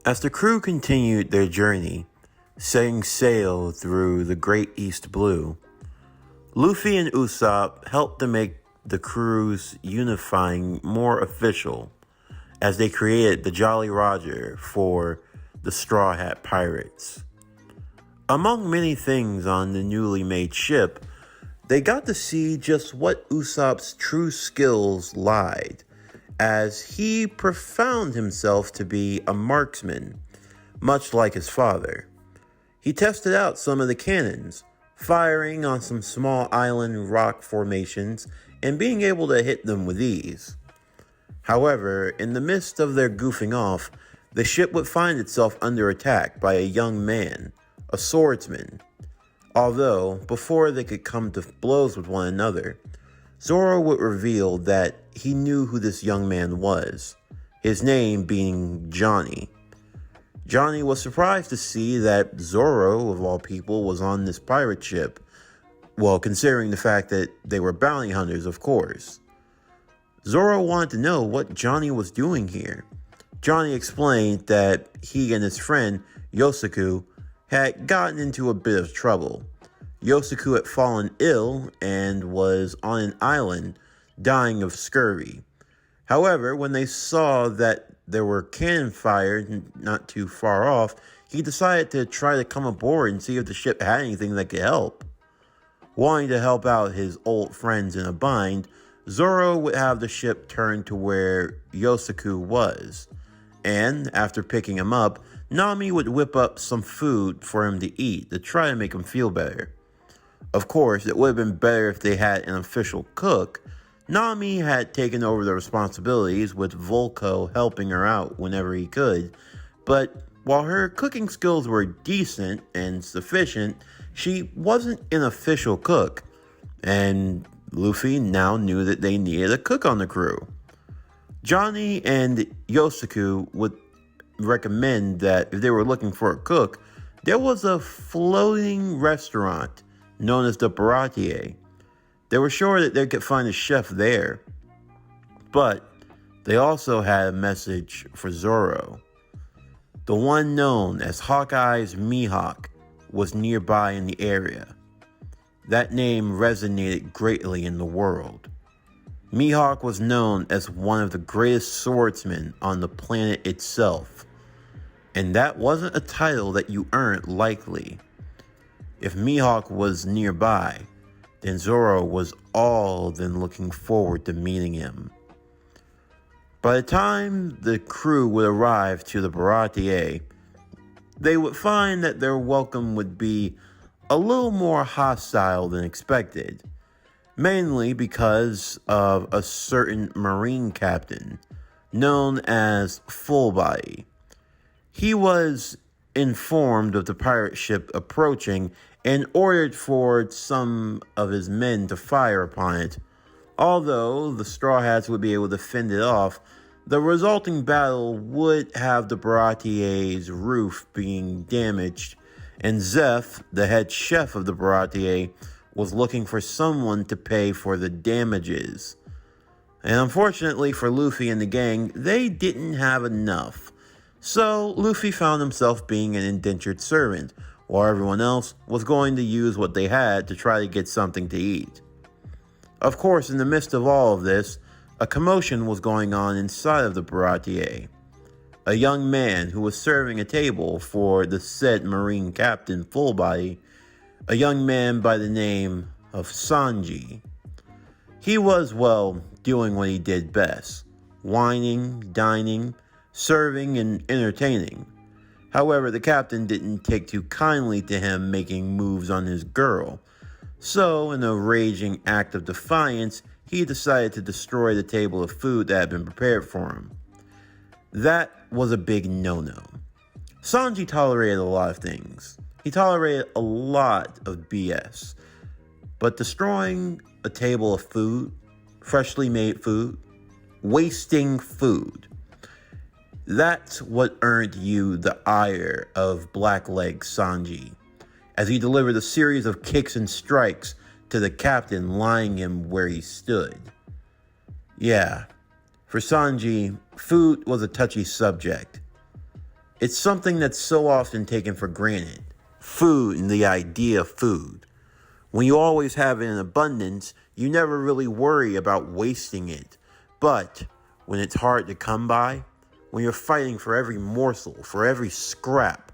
As the crew continued their journey, setting sail through the great East Blue, Luffy and Usopp helped to make the crew's unifying more official as they created the Jolly Roger for the Straw Hat Pirates. Among many things on the newly made ship, they got to see just what Usopp's true skills lied, as he profound himself to be a marksman, much like his father. He tested out some of the cannons, firing on some small island rock formations and being able to hit them with ease. However, in the midst of their goofing off, the ship would find itself under attack by a young man, a swordsman. Although, before they could come to blows with one another, Zoro would reveal that he knew who this young man was, his name being Johnny. Johnny was surprised to see that Zoro, of all people, was on this pirate ship. Well, considering the fact that they were bounty hunters, of course. Zoro wanted to know what Johnny was doing here. Johnny explained that he and his friend, Yosaku, had gotten into a bit of trouble. Yosaku had fallen ill and was on an island, dying of scurvy. However, when they saw that there were cannon fired not too far off, he decided to try to come aboard and see if the ship had anything that could help. Wanting to help out his old friends in a bind, Zoro would have the ship turn to where Yosaku was, and after picking him up, Nami would whip up some food for him to eat to try to make him feel better. Of course, it would have been better if they had an official cook. Nami had taken over the responsibilities, with Volko helping her out whenever he could, but while her cooking skills were decent and sufficient, she wasn't an official cook, and Luffy now knew that they needed a cook on the crew. Johnny and Yosaku would recommend that if they were looking for a cook, there was a floating restaurant known as the Baratie. They were sure that they could find a chef there, but they also had a message for Zoro. The one known as Hawkeye's Mihawk was nearby in the area. That name resonated greatly in the world. Mihawk was known as one of the greatest swordsmen on the planet itself, and that wasn't a title that you earned lightly. If Mihawk was nearby, then Zoro was all than looking forward to meeting him. By the time the crew would arrive to the Baratie, they would find that their welcome would be a little more hostile than expected, mainly because of a certain Marine captain known as Fullbody. He was informed of the pirate ship approaching and ordered for some of his men to fire upon it. Although the Straw Hats would be able to fend it off, the resulting battle would have the Baratie's roof being damaged, and Zeph, the head chef of the Baratie, was looking for someone to pay for the damages. And unfortunately for Luffy and the gang, they didn't have enough. So Luffy found himself being an indentured servant, while everyone else was going to use what they had to try to get something to eat. Of course, in the midst of all of this, a commotion was going on inside of the Baratie. A young man who was serving a table for the said Marine Captain Fullbody, a young man by the name of Sanji. He was, well, doing what he did best: whining, dining, serving, and entertaining. However, the captain didn't take too kindly to him making moves on his girl, so in a raging act of defiance, he decided to destroy the table of food that had been prepared for him. That was a big no-no. Sanji tolerated a lot of things. He tolerated a lot of BS, but destroying a table of food, freshly made food, wasting food, that's what earned you the ire of Blackleg Sanji, as he delivered a series of kicks and strikes to the captain, lying him where he stood. Yeah, for Sanji, food was a touchy subject. It's something that's so often taken for granted. Food and the idea of food. When you always have it in abundance, you never really worry about wasting it. But when it's hard to come by, when you're fighting for every morsel, for every scrap,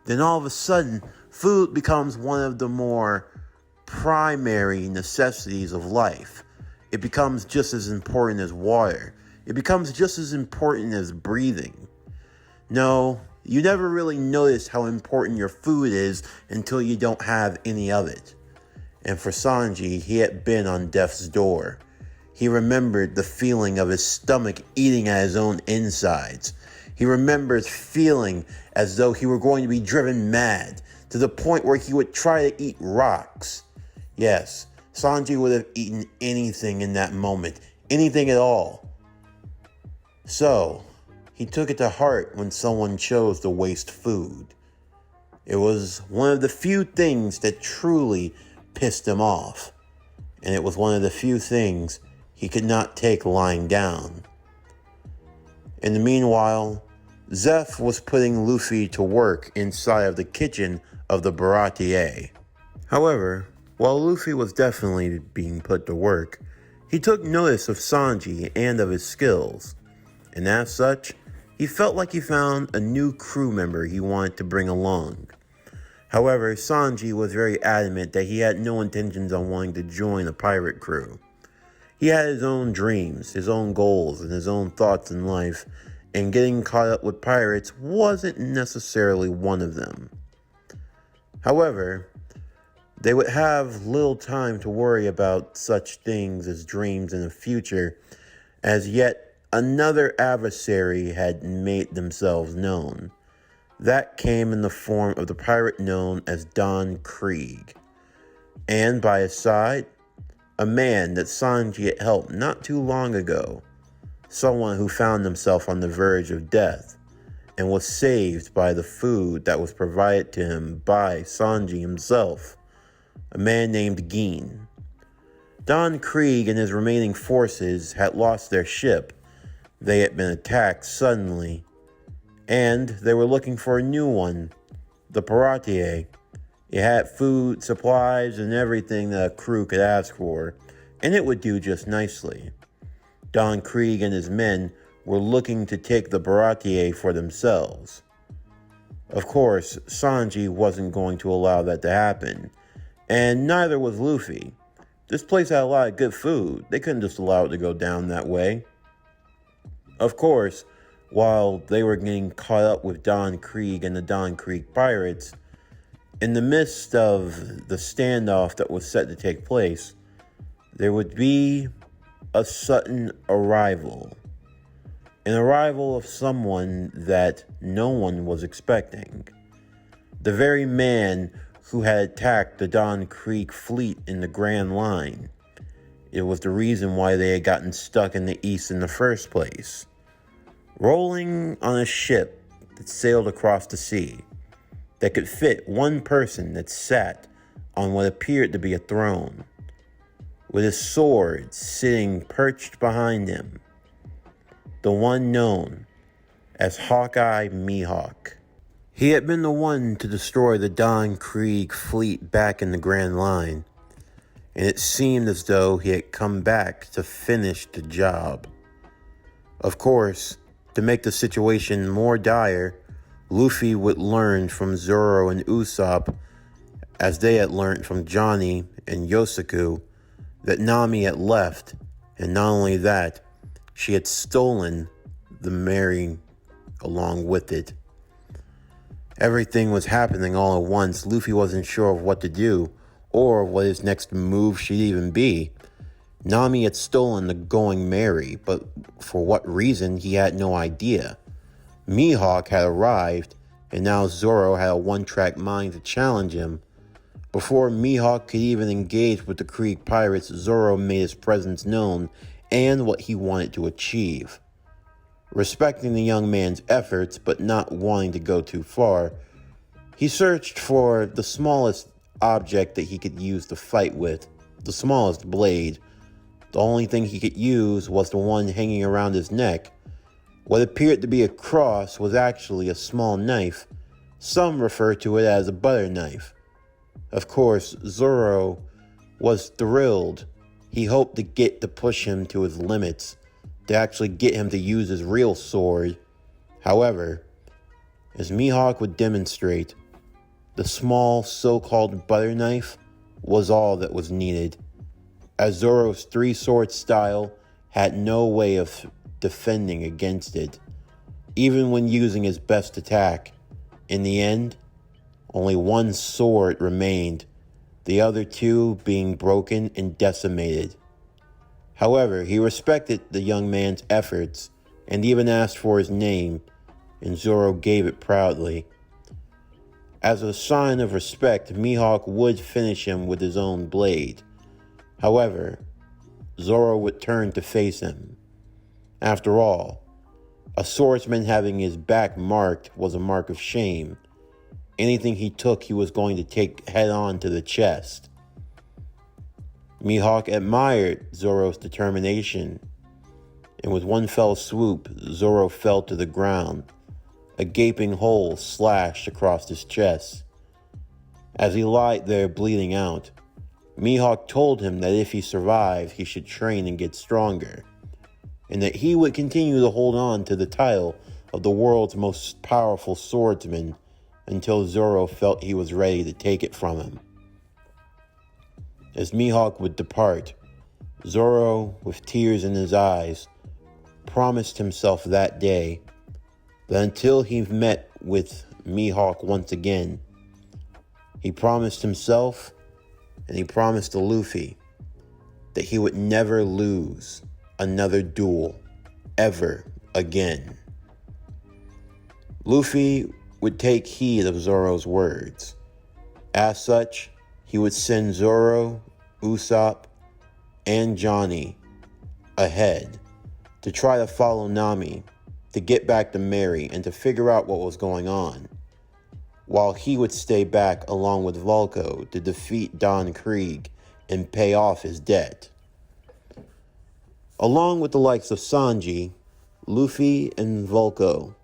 then all of a sudden, food becomes one of the more primary necessities of life. It becomes just as important as water. It becomes just as important as breathing. No, you never really notice how important your food is until you don't have any of it. And for Sanji, he had been on death's door. He remembered the feeling of his stomach eating at his own insides. He remembered feeling as though he were going to be driven mad to the point where he would try to eat rocks. Yes, Sanji would have eaten anything in that moment, anything at all. So, he took it to heart when someone chose to waste food. It was one of the few things that truly pissed him off, and it was one of the few things he could not take lying down. In the meanwhile, Zeph was putting Luffy to work inside of the kitchen of the Baratie. However, while Luffy was definitely being put to work, he took notice of Sanji and of his skills, and as such, he felt like he found a new crew member he wanted to bring along. However, Sanji was very adamant that he had no intentions on wanting to join a pirate crew. He had his own dreams, his own goals, and his own thoughts in life, and getting caught up with pirates wasn't necessarily one of them. However, they would have little time to worry about such things as dreams in the future, as yet another adversary had made themselves known. That came in the form of the pirate known as Don Krieg, and by his side, a man that Sanji had helped not too long ago, someone who found himself on the verge of death and was saved by the food that was provided to him by Sanji himself, a man named Geen. Don Krieg and his remaining forces had lost their ship. They had been attacked suddenly, and they were looking for a new one, the Baratie. It had food, supplies, and everything that a crew could ask for, and it would do just nicely. Don Krieg and his men were looking to take the Baratie for themselves. Of course, Sanji wasn't going to allow that to happen, and neither was Luffy. This place had a lot of good food. They couldn't just allow it to go down that way. Of course, while they were getting caught up with Don Krieg and the Don Krieg pirates, in the midst of the standoff that was set to take place, there would be a sudden arrival. An arrival of someone that no one was expecting. The very man who had attacked the Don Krieg fleet in the Grand Line. It was the reason why they had gotten stuck in the East in the first place. Rolling on a ship that sailed across the sea, that could fit one person that sat on what appeared to be a throne, with his sword sitting perched behind him, the one known as Hawkeye Mihawk. He had been the one to destroy the Don Krieg fleet back in the Grand Line, and it seemed as though he had come back to finish the job. Of course, to make the situation more dire, Luffy would learn from Zoro and Usopp, as they had learned from Johnny and Yosaku, that Nami had left, and not only that, she had stolen the Mary along with it. Everything was happening all at once. Luffy wasn't sure of what to do, or what his next move should even be. Nami had stolen the Going Merry, but for what reason, he had no idea. Mihawk had arrived, and now Zoro had a one-track mind to challenge him. Before Mihawk could even engage with the Krieg pirates, Zoro made his presence known and what he wanted to achieve. Respecting the young man's efforts, but not wanting to go too far, he searched for the smallest object that he could use to fight with, the smallest blade. The only thing he could use was the one hanging around his neck, What appeared to be a cross was actually a small knife. Some refer to it as a butter knife. Of course, Zoro was thrilled. He hoped to get to push him to his limits, to actually get him to use his real sword. However, as Mihawk would demonstrate, the small so-called butter knife was all that was needed, as Zoro's three-sword style had no way of defending against it, even when using his best attack. In the end, only one sword remained, the other two being broken and decimated. However, he respected the young man's efforts and even asked for his name, and Zoro gave it proudly. As a sign of respect, Mihawk would finish him with his own blade. However, Zoro would turn to face him. After all, a swordsman having his back marked was a mark of shame. Anything he took, he was going to take head on to the chest. Mihawk admired Zoro's determination, and with one fell swoop, Zoro fell to the ground, a gaping hole slashed across his chest. As he lay there bleeding out, Mihawk told him that if he survived, he should train and get stronger, and that he would continue to hold on to the title of the world's most powerful swordsman until Zoro felt he was ready to take it from him. As Mihawk would depart, Zoro, with tears in his eyes, promised himself that day that until he met with Mihawk once again, he promised himself and he promised to Luffy that he would never lose another duel ever again. Luffy would take heed of Zoro's words. As such, he would send Zoro, Usopp, and Johnny ahead to try to follow Nami, to get back to Mary, and to figure out what was going on, while he would stay back along with Vulko to defeat Don Krieg and pay off his debt. Along with the likes of Sanji, Luffy, and Vulko,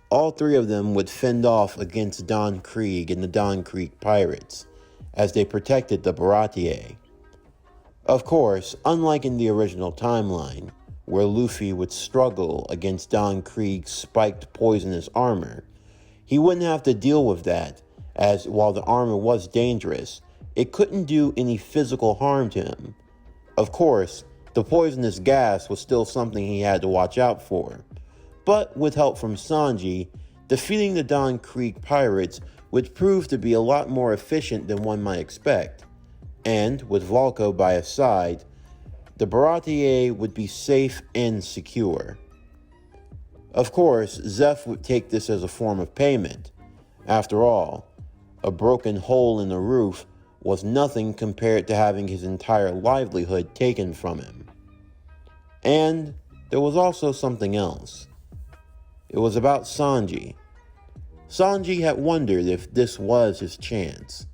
all three of them would fend off against Don Krieg and the Don Krieg pirates as they protected the Baratie. Of course, unlike in the original timeline, where Luffy would struggle against Don Krieg's spiked poisonous armor, he wouldn't have to deal with that, as while the armor was dangerous, it couldn't do any physical harm to him. Of course, the poisonous gas was still something he had to watch out for, but with help from Sanji, defeating the Don Krieg pirates would prove to be a lot more efficient than one might expect, and with Vulko by his side, the Baratie would be safe and secure. Of course, Zeph would take this as a form of payment. After all, a broken hole in the roof was nothing compared to having his entire livelihood taken from him. And there was also something else. It was about Sanji. Sanji had wondered if this was his chance,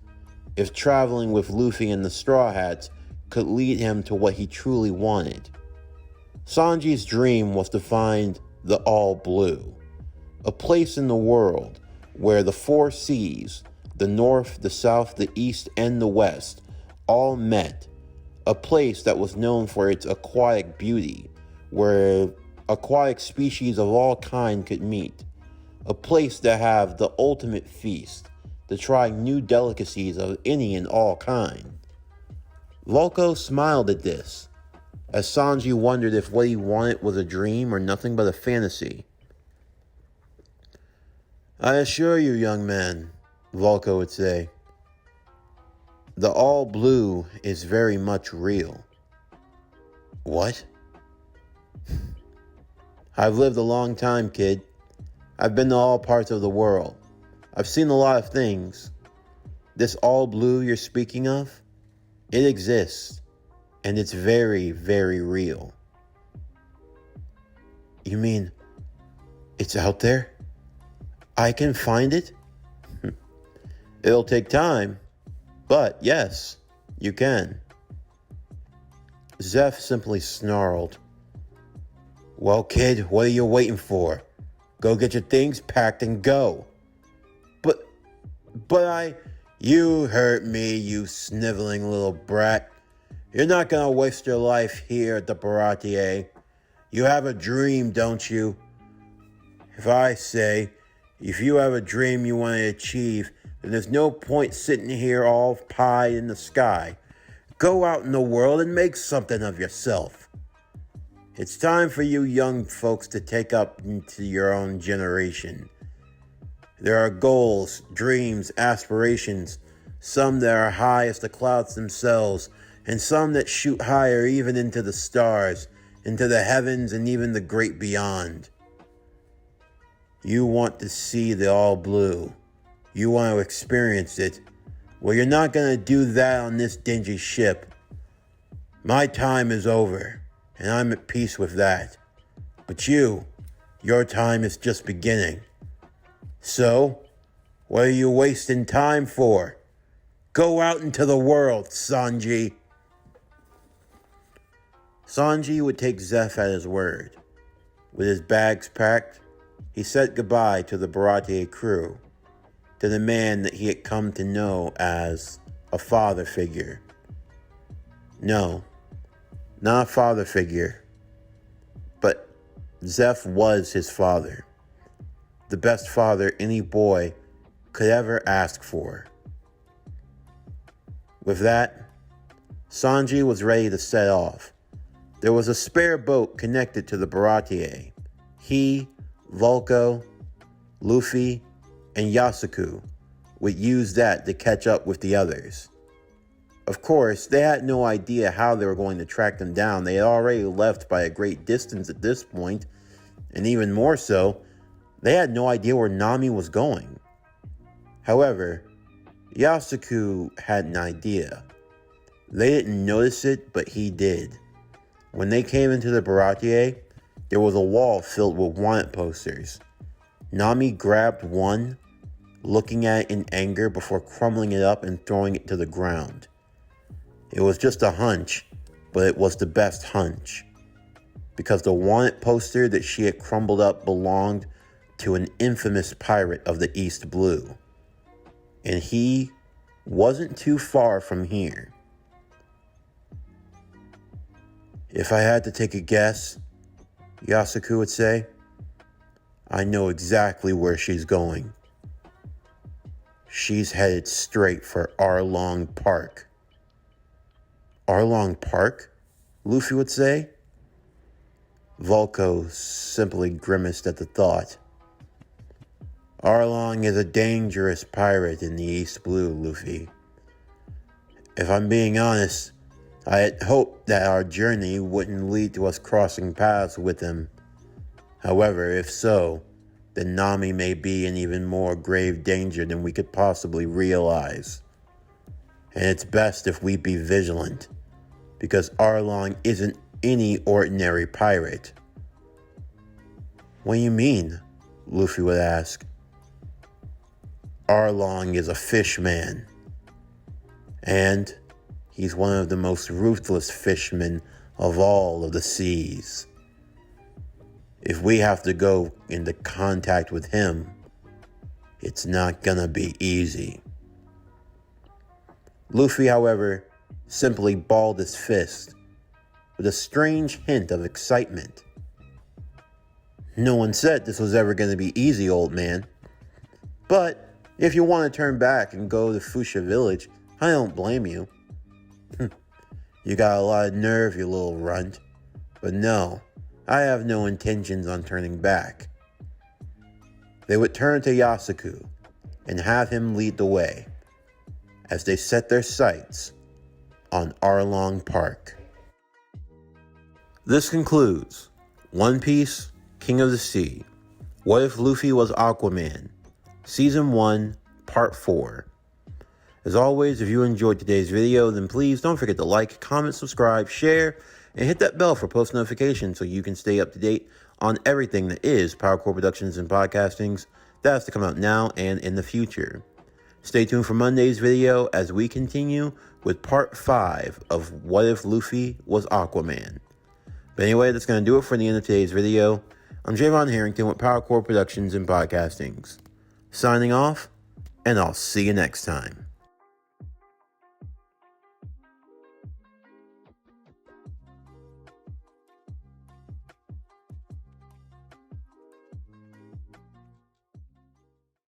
if traveling with Luffy and the Straw Hats could lead him to what he truly wanted. Sanji's dream was to find the All Blue, a place in the world where the four seas, the north, the south, the east, and the west, all met, a place that was known for its aquatic beauty, where aquatic species of all kind could meet, a place to have the ultimate feast, to try new delicacies of any and all kind. Vulko smiled at this, as Sanji wondered if what he wanted was a dream or nothing but a fantasy. "I assure you, young man," Vulko would say, "the All Blue is very much real." "What?" "I've lived a long time, kid. I've been to all parts of the world. I've seen a lot of things. This All Blue you're speaking of, it exists, and it's very, very real." "You mean it's out there? I can find it?" "It'll take time, but yes, you can." Zeph simply snarled. Well, kid, what are you waiting for? Go get your things packed and go. But you hurt me, you sniveling little brat. You're not gonna waste your life here at the Baratie. You have a dream, don't you? If you have a dream you want to achieve, then there's no point sitting here all pie in the sky. Go out in the world and make something of yourself. It's time for you young folks to take up into your own generation. There are goals, dreams, aspirations, some that are high as the clouds themselves, and some that shoot higher even into the stars, into the heavens, and even the great beyond. You want to see the all blue. You want to experience it. Well, you're not going to do that on this dingy ship. My time is over, and I'm at peace with that. But your time is just beginning. So, what are you wasting time for? Go out into the world, Sanji. Sanji would take Zeph at his word. With his bags packed, he said goodbye to the Baratie crew, to the man that he had come to know as a father figure. No, not a father figure, but Zeph was his father. The best father any boy could ever ask for. With that, Sanji was ready to set off. There was a spare boat connected to the Baratie. He, Vulko, Luffy, and Yasuku would use that to catch up with the others. Of course, they had no idea how they were going to track them down. They had already left by a great distance at this point, and even more so, they had no idea where Nami was going. However, Yasuku had an idea. They didn't notice it, but he did. When they came into the Baratie, there was a wall filled with wanted posters. Nami grabbed one, looking at it in anger before crumbling it up and throwing it to the ground. It was just a hunch, but it was the best hunch. Because the wanted poster that she had crumbled up belonged to an infamous pirate of the East Blue. And he wasn't too far from here. If I had to take a guess, Yasuku would say, I know exactly where she's going. She's headed straight for Arlong Park. Arlong Park? Luffy would say. Vulko simply grimaced at the thought. Arlong is a dangerous pirate in the East Blue, Luffy. If I'm being honest, I had hoped that our journey wouldn't lead to us crossing paths with him. However, if so, then Nami may be in even more grave danger than we could possibly realize. And it's best if we be vigilant, because Arlong isn't any ordinary pirate. What do you mean? Luffy would ask. Arlong is a fishman, and he's one of the most ruthless fishermen of all of the seas. If we have to go into contact with him, it's not gonna be easy. Luffy, however, simply balled his fist with a strange hint of excitement. No one said this was ever gonna be easy, old man. But if you want to turn back and go to Fuchsia Village, I don't blame you. You got a lot of nerve, you little runt. But no, I have no intentions on turning back. They would turn to Yasuku and have him lead the way as they set their sights on Arlong Park. This concludes One Piece, King of the Sea. What if Luffy was Aquaman? Season 1, Part 4. As always, if you enjoyed today's video, then please don't forget to like, comment, subscribe, share, and hit that bell for post notifications so you can stay up to date on everything that is PowerCore Productions and Podcastings that has to come out now and in the future. Stay tuned for Monday's video as we continue with Part 5 of What If Luffy Was Aquaman. But anyway, that's going to do it for the end of today's video. I'm Javon Harrington with Power Core Productions and Podcastings. Signing off, and I'll see you next time.